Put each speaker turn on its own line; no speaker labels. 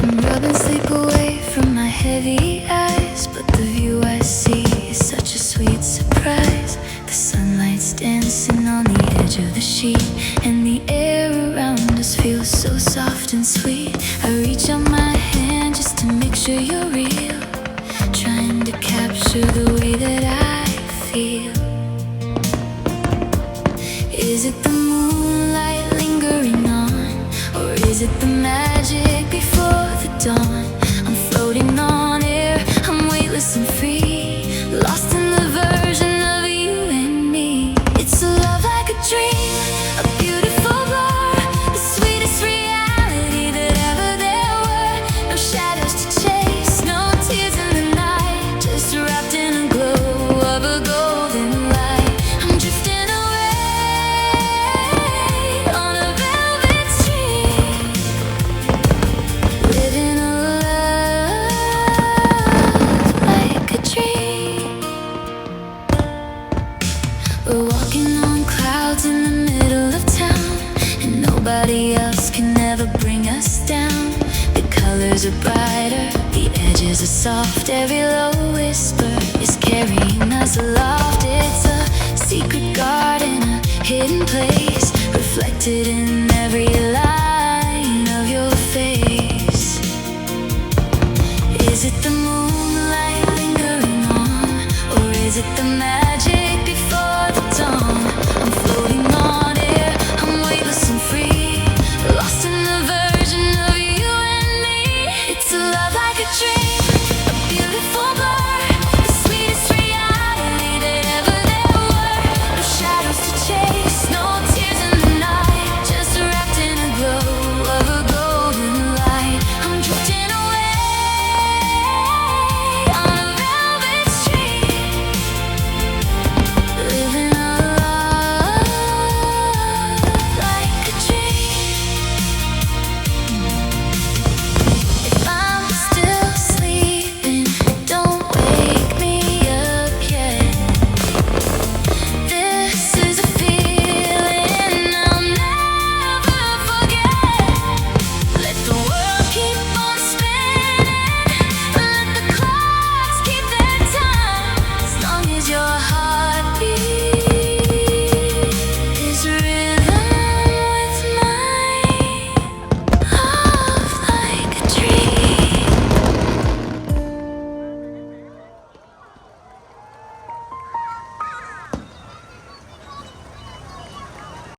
I'm rubbing sleep away from my heavy eyes, but the view I see is such a sweet surprise. The sunlight's dancing on the edge of the sheet, and the air around us feels so soft and sweet. I reach out my hand just to make sure you're real, trying to capture the way that I feel. Is it the moonlight lingering on, or is it the magic before the dawn? I'm floating on air, I'm weightless and free, lost in the version of you and me. It's a love like a dream, a beautiful blur, the sweetest reality that ever there were. No shadows to chase, no tears in the night, just wrapped in a glow of a golden light. I'm drifting away on a velvet stream, living a love like a dream. We're walking on clouds in the middle of town, and nobody else can ever bring us down. The colors are brighter, the edges are soft, every low whisper is carrying us aloft. It's a secret garden, a hidden place, reflected in every light.